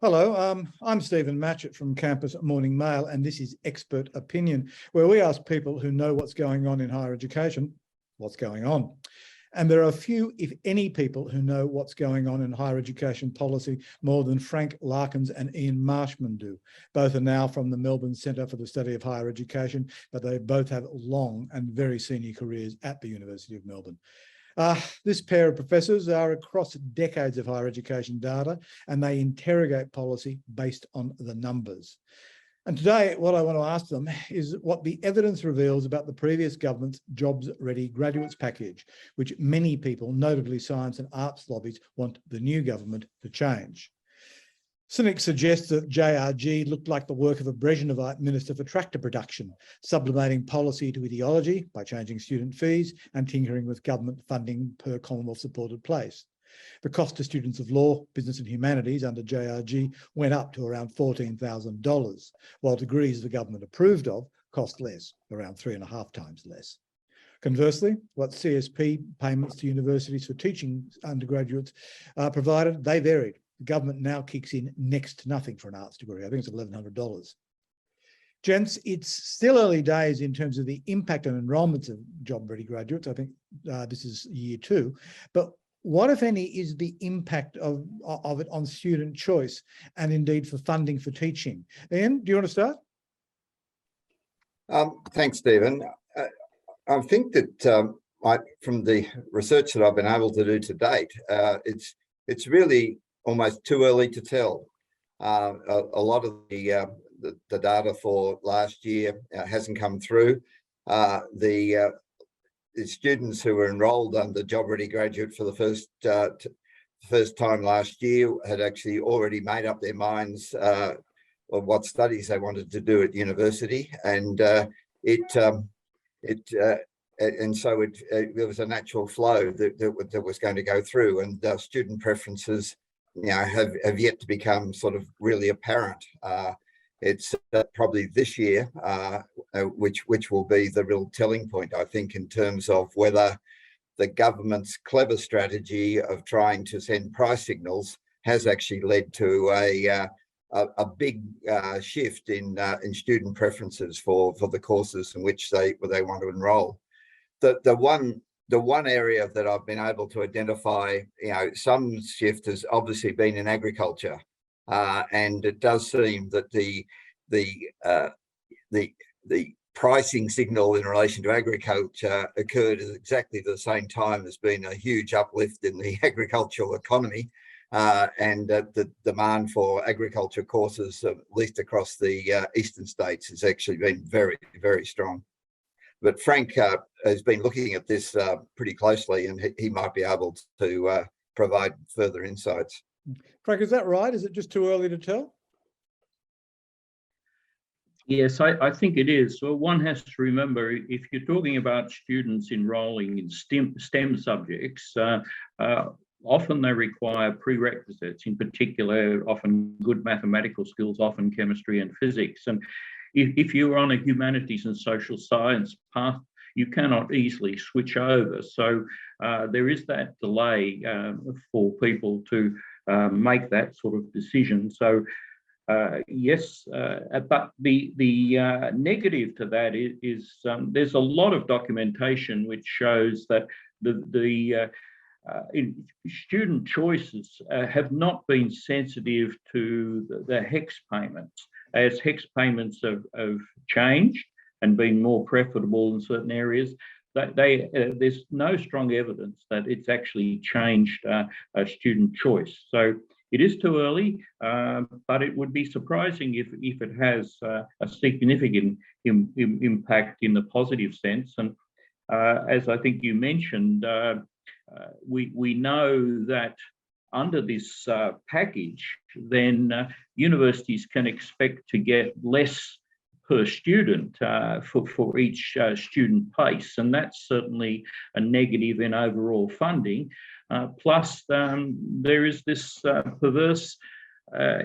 Hello, I'm Stephen Matchett from Campus Morning Mail, and this is Expert Opinion, where we ask people who know what's going on in higher education, what's going on. And there are few, if any, people who know what's going on in higher education policy more than Frank Larkins and Ian Marshman do. Both are now from the Melbourne Centre for the Study of Higher Education, but they both have long and very senior careers at the University of Melbourne. This pair of professors are across decades of higher education data, and they interrogate policy based on the numbers. And today, what I want to ask them is what the evidence reveals about the previous government's Jobs Ready Graduates package, which many people, notably science and arts lobbies, want the new government to change. Cynics suggest that JRG looked like the work of a Brezhnev minister for tractor production, sublimating policy to ideology by changing student fees and tinkering with government funding per Commonwealth-supported place. The cost to students of law, business and humanities under JRG went up to around $14,000, while degrees the government approved of cost less, around 3.5 times less. Conversely, what CSP payments to universities for teaching undergraduates provided, they varied. The government now kicks in next to nothing for an arts degree. I think it's $1,100. Gents, it's still early days in terms of the impact on enrolments of job-ready graduates. I think this is year 2. But what, if any, is the impact of it on student choice and indeed for funding for teaching? Ian, do you want to start? Thanks, Stephen. I think that from the research that I've been able to do to date, it's really almost too early to tell. A lot of the data for last year hasn't come through. The students who were enrolled under Job Ready Graduate for the first time last year had actually already made up their minds of what studies they wanted to do at university, and so there was a natural flow that was going to go through, and student preferences have yet to become sort of really apparent. It's probably this year, which will be the real telling point, I think, in terms of whether the government's clever strategy of trying to send price signals has actually led to a big shift in student preferences for the courses in which they want to enrol. The one area that I've been able to identify, some shift has obviously been in agriculture, and it does seem that the pricing signal in relation to agriculture occurred at exactly the same time. There's been a huge uplift in the agricultural economy, and the demand for agriculture courses, at least across the eastern states, has actually been very, very strong. But Frank has been looking at this pretty closely, and he might be able to provide further insights. Frank, is that right? Is it just too early to tell? Yes, I think it is. So one has to remember, if you're talking about students enrolling in STEM subjects, often they require prerequisites, in particular, often good mathematical skills, often chemistry and physics. And if you're on a humanities and social science path, you cannot easily switch over. So there is that delay for people to make that sort of decision. So yes, but the negative to that is there's a lot of documentation which shows that the student choices have not been sensitive to the HEX payments. As HEX payments have changed and been more profitable in certain areas, that there's no strong evidence that it's actually changed student choice. So it is too early, but it would be surprising if it has a significant impact in the positive sense. And as I think you mentioned, we know that under this package, then universities can expect to get less per student for each student place, and that's certainly a negative in overall funding. Plus, there is this perverse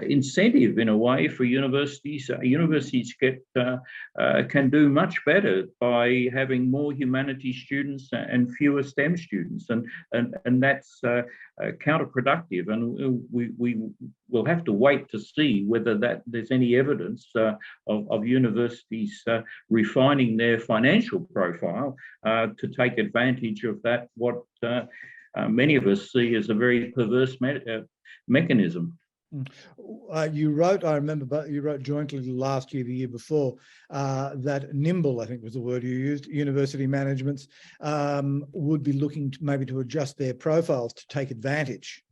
incentive in a way for universities. Universities can do much better by having more humanities students and fewer STEM students, and that's counterproductive. And we will have to wait to see whether there's any evidence of universities refining their financial profile to take advantage of that, what many of us see as a very perverse mechanism. You wrote, I remember, but you wrote jointly last year, the year before, that nimble, I think was the word you used, university managements would be looking to maybe to adjust their profiles to take advantage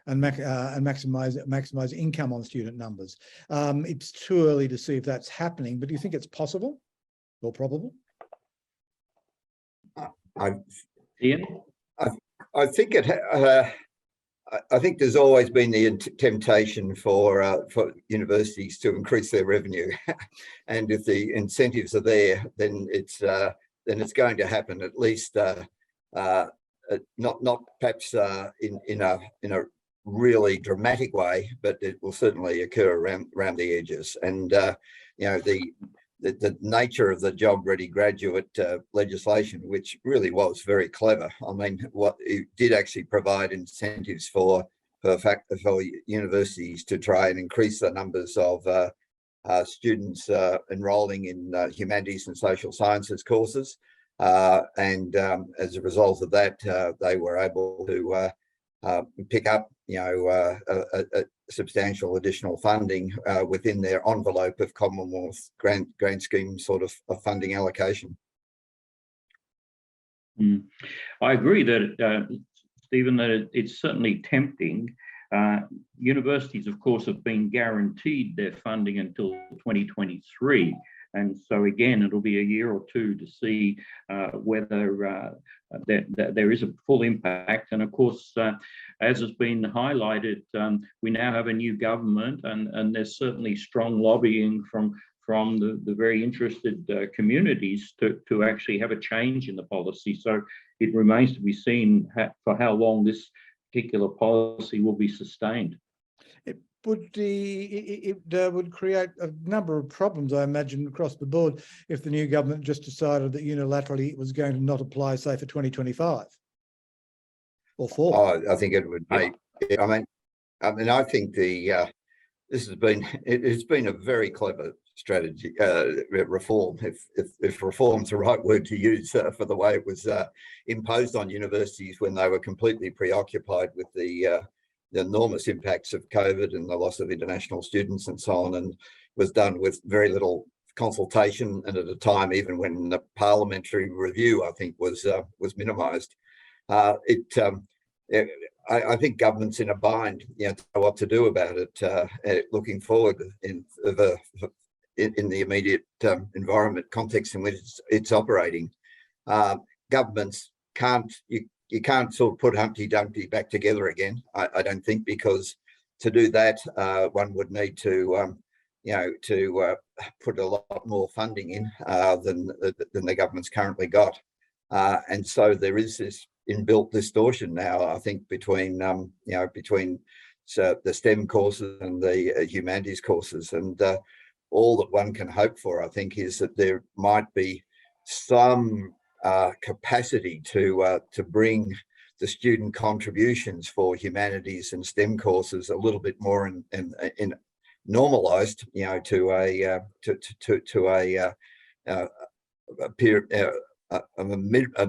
and maximize income on student numbers. It's too early to see if that's happening, but do you think it's possible or probable? Ian? I think I think there's always been the temptation for universities to increase their revenue, and if the incentives are there, then it's going to happen. At least not perhaps in a really dramatic way, but it will certainly occur around the edges. And you know, the nature of the job-ready graduate legislation, which really was very clever. I mean, what it did actually provide incentives for universities to try and increase the numbers of students enrolling in humanities and social sciences courses, and as a result of that, they were able to pick up, you know, a substantial additional funding within their envelope of Commonwealth grant scheme sort of funding allocation. I agree that, Stephen, that it's certainly tempting. Universities, of course, have been guaranteed their funding until 2023. And so again, it'll be a year or two to see whether there is a full impact. And of course, as has been highlighted, we now have a new government, and there's certainly strong lobbying from the very interested communities to actually have a change in the policy. So it remains to be seen for how long this particular policy will be sustained. It would create a number of problems, I imagine, across the board if the new government just decided that unilaterally it was going to not apply, say, for 2025 or 4. Oh, I think it would make. I mean, I think this has been it's been a very clever strategy, reform, if reform's the right word to use for the way it was imposed on universities when they were completely preoccupied with the enormous impacts of COVID and the loss of international students and so on, and was done with very little consultation, and at a time even when the parliamentary review, I think, was minimised. I think government's in a bind, you know, to know what to do about it, looking forward in the immediate environment context in which it's operating. Governments can't. You can't sort of put Humpty Dumpty back together again, I don't think, because to do that, one would need to, put a lot more funding in than the government's currently got. And so there is this inbuilt distortion now, I think, between the STEM courses and the humanities courses. And all that one can hope for, I think, is that there might be some capacity to bring the student contributions for humanities and STEM courses a little bit more in normalized, you know, to a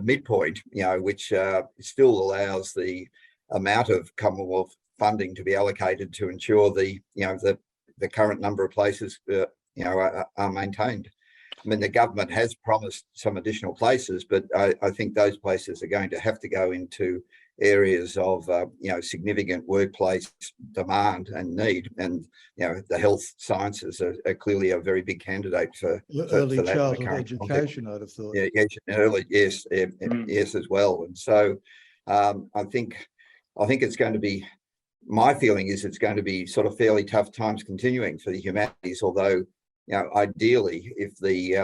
midpoint, you know, which still allows the amount of Commonwealth funding to be allocated to ensure the current number of places are maintained. I mean, the government has promised some additional places, but I think those places are going to have to go into areas of significant workplace demand and need, and the health sciences are clearly a very big candidate for early that childhood education. I'd have thought. Yes, as well. And so I think it's going to be. My feeling is it's going to be sort of fairly tough times continuing for the humanities, although. Ideally, if the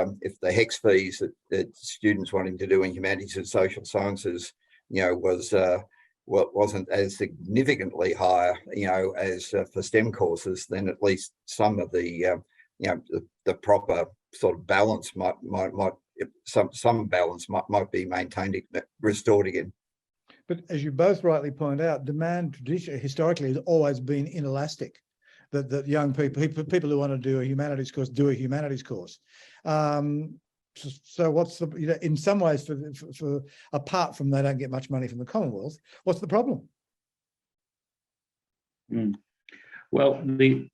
HEX fees that students wanting to do in humanities and social sciences, was wasn't as significantly higher, as for STEM courses, then at least some of the the proper sort of balance might some balance might be maintained, restored again. But as you both rightly point out, demand historically has always been inelastic. That young people who want to do a humanities course do a humanities course. So what's the, in some ways, for apart from they don't get much money from the Commonwealth, what's the problem? Well, the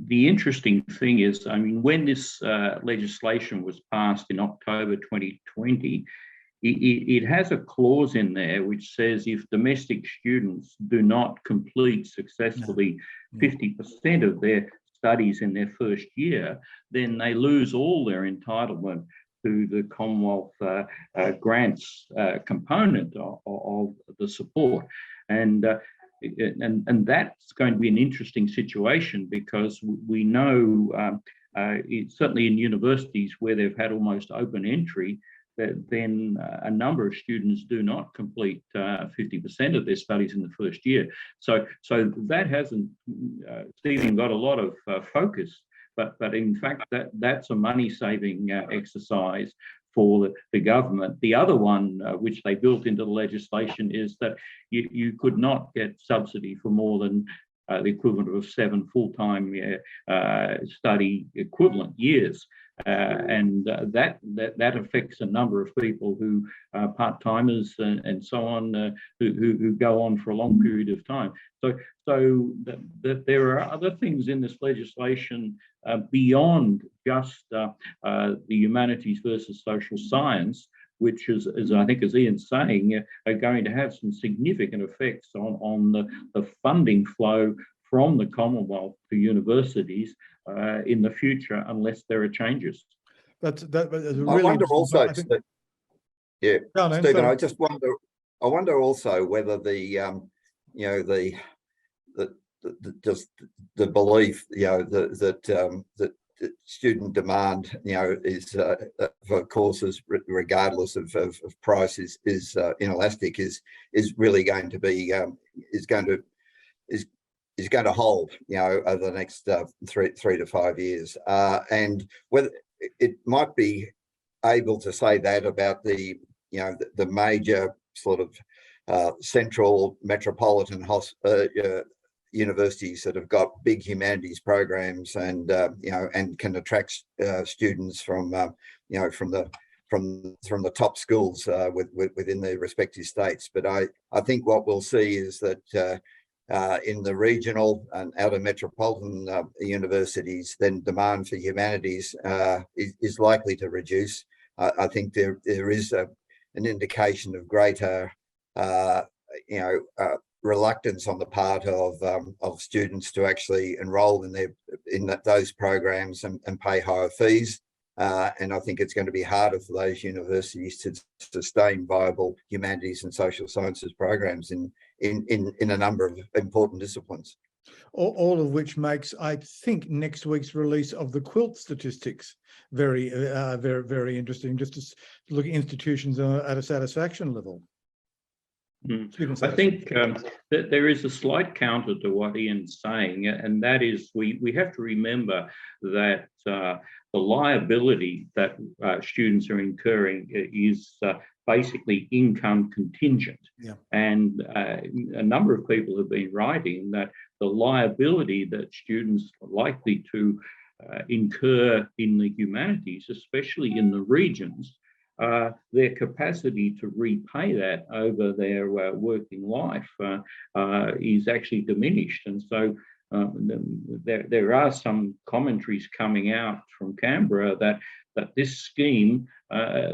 interesting thing is, I mean, when this legislation was passed in October 2020, it has a clause in there which says if domestic students do not complete successfully 50% of their studies in their first year, then they lose all their entitlement to the Commonwealth grants component of the support. And that's going to be an interesting situation, because we know certainly in universities where they've had almost open entry, that then a number of students do not complete 50% of their studies in the first year. So that hasn't, Stephen, got a lot of focus, but in fact that's a money-saving exercise for the government. The other one, which they built into the legislation, is that you could not get subsidy for more than the equivalent of 7 full-time study equivalent years. And that affects a number of people who are part-timers and so on, who go on for a long period of time. So that there are other things in this legislation beyond just the humanities versus social science, which is, as I think, as Ian's saying, are going to have some significant effects on the funding flow from the Commonwealth to universities in the future, unless there are changes. That's really. I wonder also, yeah, on, Stephen, I just wonder. I wonder also whether just the belief, that student demand, is for courses, regardless of price, is inelastic, is really going to be is going to hold, over the next 3 to 5 years, and whether it might be able to say that about the major sort of central metropolitan universities that have got big humanities programs and and can attract students from from the top schools within their respective states. But I think what we'll see is that in the regional and outer metropolitan universities, then demand for humanities is likely to reduce. I think there is an indication of greater reluctance on the part of students to actually enroll in those programs and pay higher fees. And I think it's going to be harder for those universities to sustain viable humanities and social sciences programs in a number of important disciplines. All of which makes, I think, next week's release of the quilt statistics very, very interesting, just to look at institutions at a satisfaction level. I think that there is a slight counter to what Ian's saying, and that is we have to remember that the liability that students are incurring is basically income contingent. Yeah. And a number of people have been writing that the liability that students are likely to incur in the humanities, especially in the regions, their capacity to repay that over their working life is actually diminished. And so there are some commentaries coming out from Canberra that this scheme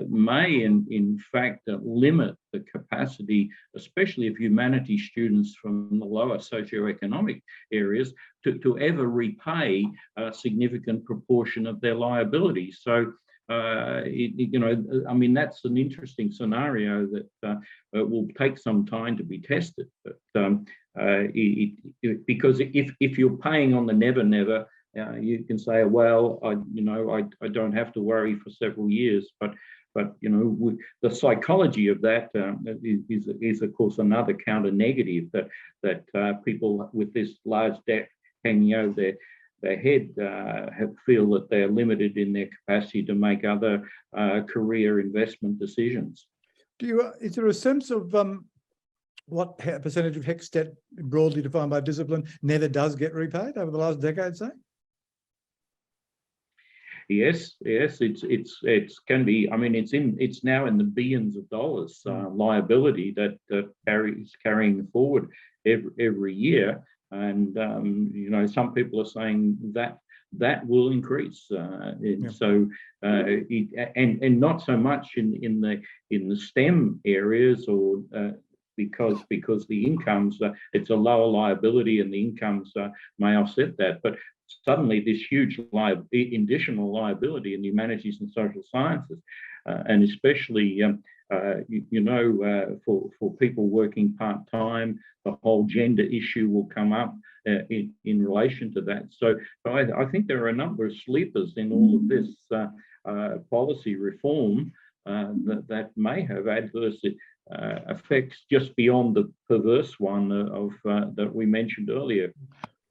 may in fact limit the capacity, especially of humanities students from the lower socioeconomic areas, to ever repay a significant proportion of their liabilities. So I mean, that's an interesting scenario that will take some time to be tested. But because if you're paying on the never, you can say, well, I don't have to worry for several years, but the psychology of that is of course another counter negative, that people with this large debt hanging over their head feel that they're limited in their capacity to make other career investment decisions. Is there a sense of what percentage of HECS debt, broadly defined by discipline, never does get repaid over the last decade, say? Yes, it's can be. I mean, it's now in the billions of dollars liability that is carrying forward every year, and some people are saying that will increase. So and not so much in the STEM areas, or because the incomes, it's a lower liability and the incomes may offset that. But suddenly this huge additional liability in the humanities and social sciences, and especially, for people working part-time, the whole gender issue will come up in relation to that. So I think there are a number of sleepers in all of this policy reform that may have adverse effects just beyond the perverse one that we mentioned earlier.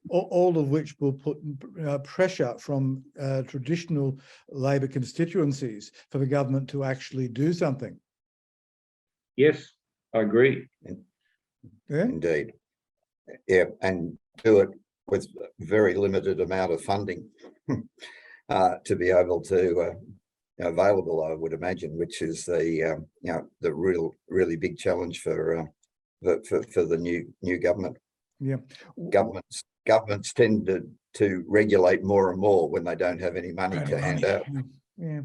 All of which will put pressure from traditional Labor constituencies for the government to actually do something. Yes, I agree. Yeah? Indeed. Yeah, and do it with very limited amount of funding to be able to available, I would imagine, which is the really big challenge for the new government. Yeah, governments tend to regulate more and more when they don't have any money to hand out. Yeah.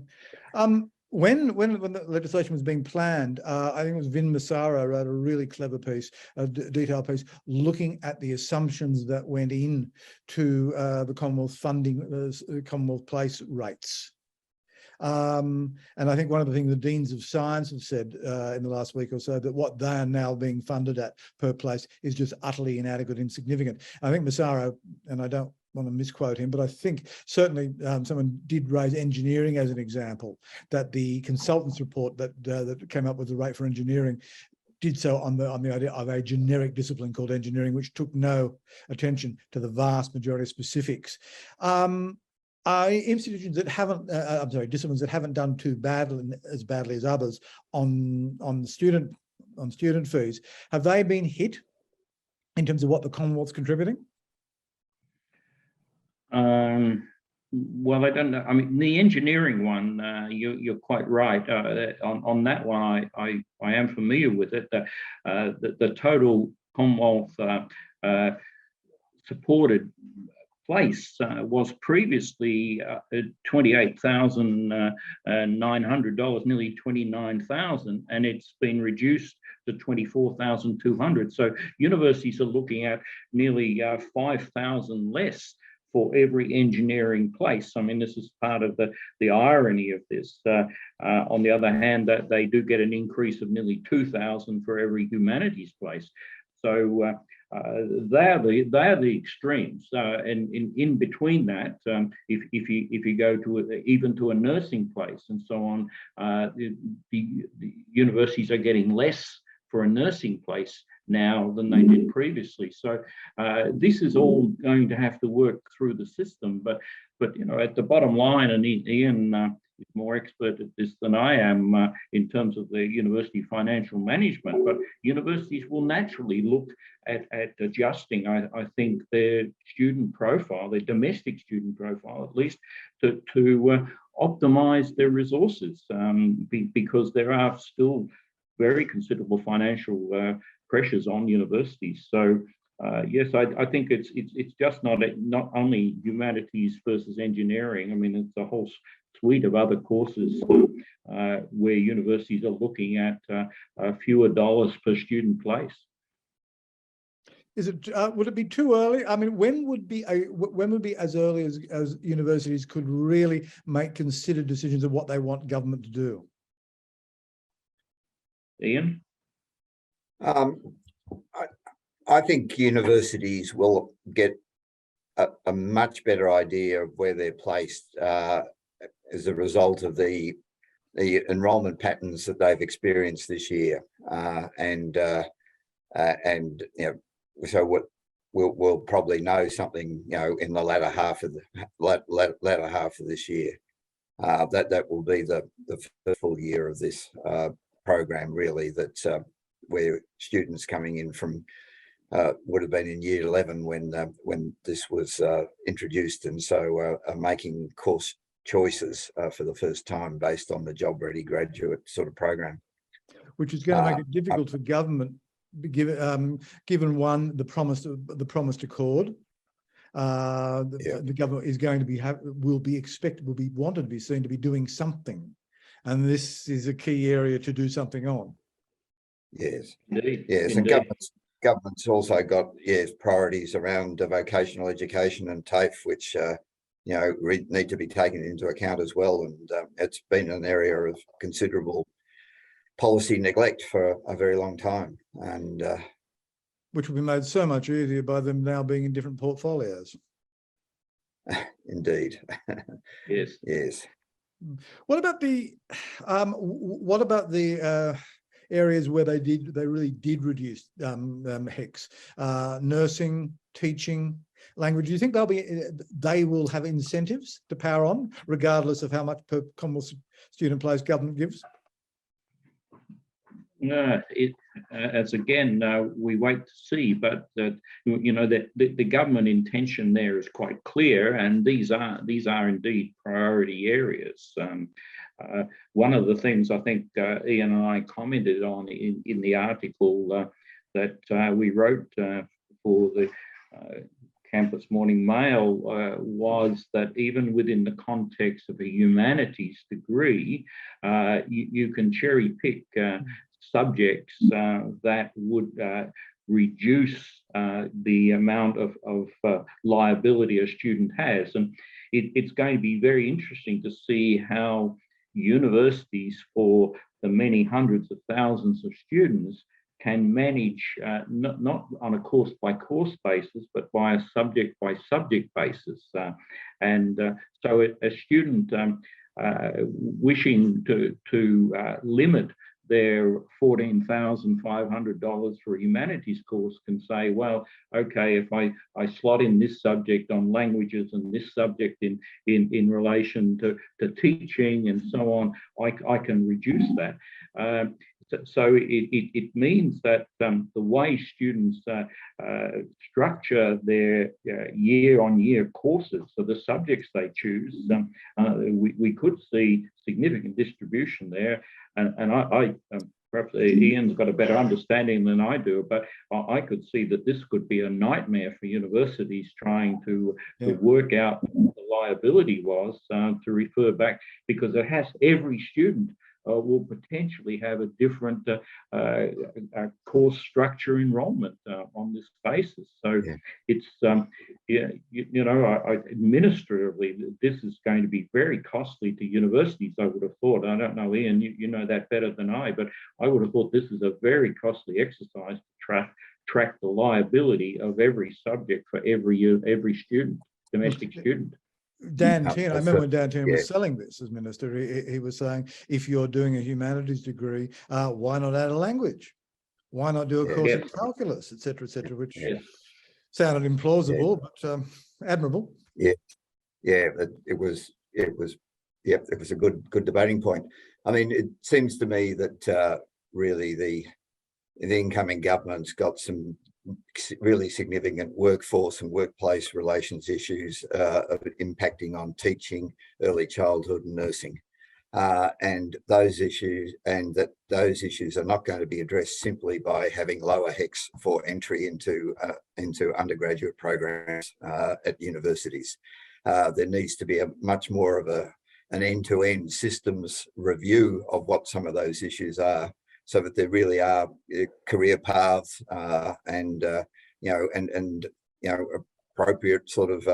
When the legislation was being planned, I think it was Vin Massaro wrote a really clever piece, a detailed piece, looking at the assumptions that went in to the Commonwealth funding, Commonwealth place rates. And I think one of the things the deans of science have said in the last week or so, that what they are now being funded at per place is just utterly inadequate, insignificant. I think Massaro, and I don't want to misquote him, but I think certainly someone did raise engineering as an example, that the consultants report that came up with the rate for engineering did so on the idea of a generic discipline called engineering, which took no attention to the vast majority of specifics. Institutions that haven't, disciplines that haven't done too badly, as badly as others on student fees, have they been hit in terms of what the Commonwealth's contributing? Well, I don't know. I mean, the engineering one, you're quite right. On that one, I am familiar with it. The total Commonwealth supported place was previously $28,900, nearly $29,000, and it's been reduced to $24,200. So universities are looking at nearly 5,000 less for every engineering place. I mean, this is part of the irony of this. On the other hand, that they do get an increase of nearly 2,000 for every humanities place. So they're the extremes, and in between that, if you go to even to a nursing place and so on, the universities are getting less for a nursing place now than they did previously. So this is all going to have to work through the system. But at the bottom line, and Ian is more expert at this than I am in terms of the university financial management, but universities will naturally look at adjusting, I think, their student profile, their domestic student profile at least, to optimize their resources, because there are still very considerable financial pressures on universities. So yes, I think it's just not only humanities versus engineering. I mean, it's a whole suite of other courses where universities are looking at fewer dollars per student place. Is it? Would it be too early? I mean, when would be as early as universities could really make considered decisions of what they want government to do? Ian? I think universities will get a much better idea of where they're placed as a result of the enrolment patterns that they've experienced this year, and so what we'll probably know something in the latter half of this year. That will be the full year of this program, really, that where students coming in from would have been in year 11 when this was introduced, and so are making course choices for the first time based on the job ready graduate sort of program, which is going to make it difficult for government, given one, the promised accord. The government is going to be will be wanted to be seen to be doing something, and this is a key area to do something on. Yes, Indeed. yes, Indeed. and government's also got priorities around vocational education and TAFE, which need to be taken into account as well, and it's been an area of considerable policy neglect for a very long time, and which will be made so much easier by them now being in different portfolios. Indeed. Yes. Yes. What about the areas where they really did reduce HECS? Nursing, teaching, language. Do you think they will have incentives to power on, regardless of how much per Commonwealth student place government gives? As again, we wait to see, but the government intention there is quite clear, and these are indeed priority areas. One of the things I think Ian and I commented on in the article that we wrote for the Campus Morning Mail was that even within the context of a humanities degree, you can cherry pick subjects that would reduce the amount of liability a student has. And it's going to be very interesting to see how universities, for the many hundreds of thousands of students, can manage not on a course by course basis, but by a subject by subject basis. So a student wishing to limit their $14,500 for a humanities course can say, well, okay, if I slot in this subject on languages and this subject in relation to teaching and so on, I can reduce that. So it means that the way students structure their year-on-year courses, so the subjects they choose, we could see significant distribution there. And I perhaps Ian's got a better understanding than I do, but I could see that this could be a nightmare for universities trying to work out what the liability was to refer back, because it has every student will potentially have a different course structure enrollment on this basis. So it's, administratively, this is going to be very costly to universities, I would have thought. I don't know, Ian, you know that better than I, but I would have thought this is a very costly exercise to track the liability of every subject for every student, domestic student. Dan Tien, I remember when Dan Tien was selling this as minister, he was saying, if you're doing a humanities degree, why not add a language? Why not do a course in calculus, et cetera, which sounded implausible, but admirable. Yeah, it was a good debating point. I mean, it seems to me that really the incoming government's got some really significant workforce and workplace relations issues impacting on teaching, early childhood and nursing, and those issues are not going to be addressed simply by having lower HECS for entry into undergraduate programs at universities. There needs to be a much more of an end-to-end systems review of what some of those issues are, so that there really are career paths and appropriate sort of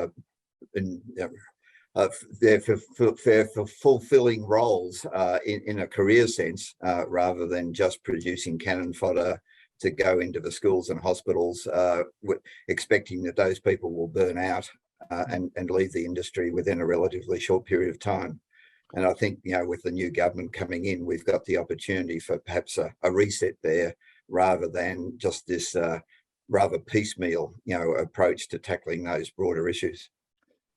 they're for fulfilling roles in a career sense, rather than just producing cannon fodder to go into the schools and hospitals, expecting that those people will burn out and leave the industry within a relatively short period of time. And I think, with the new government coming in, we've got the opportunity for perhaps a reset there, rather than just this rather piecemeal, approach to tackling those broader issues.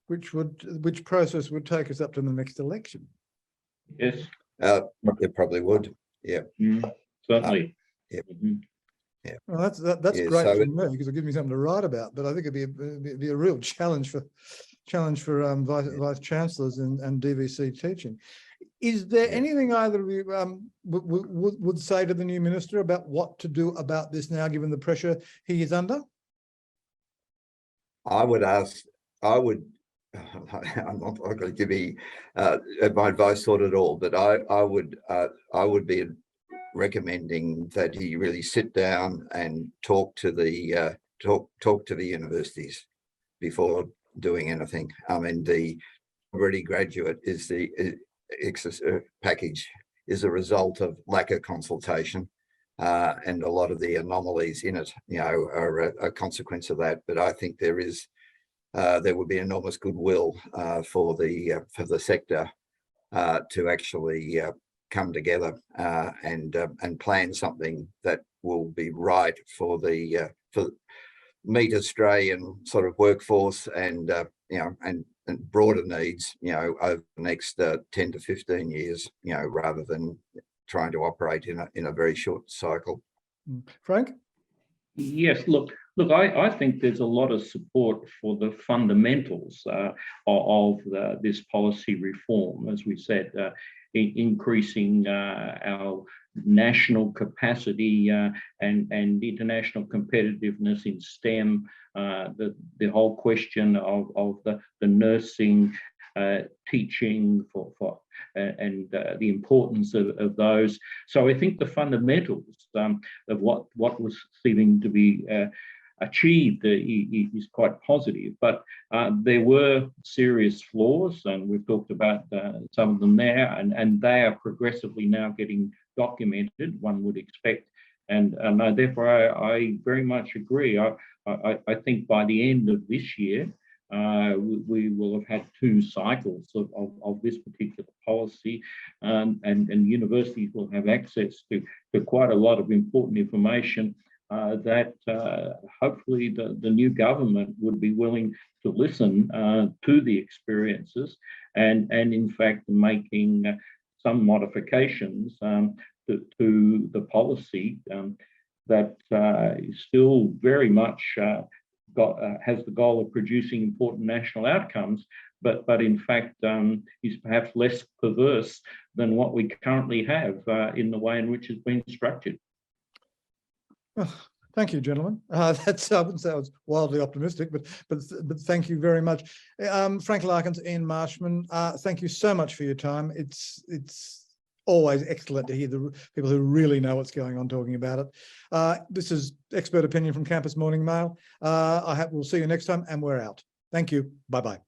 Which process would take us up to the next election? Yes. It probably would. Yeah. Certainly. Yeah. Yeah. Well, that's Yeah, great so for me, because it'll give me something to write about. But I think it'd be a real challenge for vice chancellors and DVC teaching. Is there anything either of you would say to the new minister about what to do about this now, given the pressure he is under? I'm not going to give you my advice sort at all, but I would be recommending that he really sit down and talk to the universities before doing anything. I mean, the already graduate is the package is a result of lack of consultation, and a lot of the anomalies in it, are a consequence of that. But I think there would be enormous goodwill for the sector to actually come together and plan something that will be right for meet Australian sort of workforce and broader needs, over the next 10 to 15 years, rather than trying to operate in a very short cycle. Frank? Yes, look, I think there's a lot of support for the fundamentals of this policy reform, as we said, increasing our national capacity and international competitiveness in STEM, the whole question of the nursing, teaching and the importance of those. So I think the fundamentals of what was seeming to be achieved is quite positive, but there were serious flaws, and we've talked about some of them there, and they are progressively now getting documented, one would expect. And therefore, I very much agree. I think by the end of this year, we will have had 2 cycles of this particular policy, and universities will have access to quite a lot of important information that hopefully the new government would be willing to listen to the experiences and in fact making some modifications to the policy that is still very much has the goal of producing important national outcomes, but in fact is perhaps less perverse than what we currently have in the way in which it's been structured. Oh, thank you, gentlemen. That sounds wildly optimistic, but thank you very much. Frank Larkins, Ian Marshman, thank you so much for your time. It's always excellent to hear the people who really know what's going on talking about it. This is Expert Opinion from Campus Morning Mail. We'll see you next time, and we're out. Thank you. Bye-bye.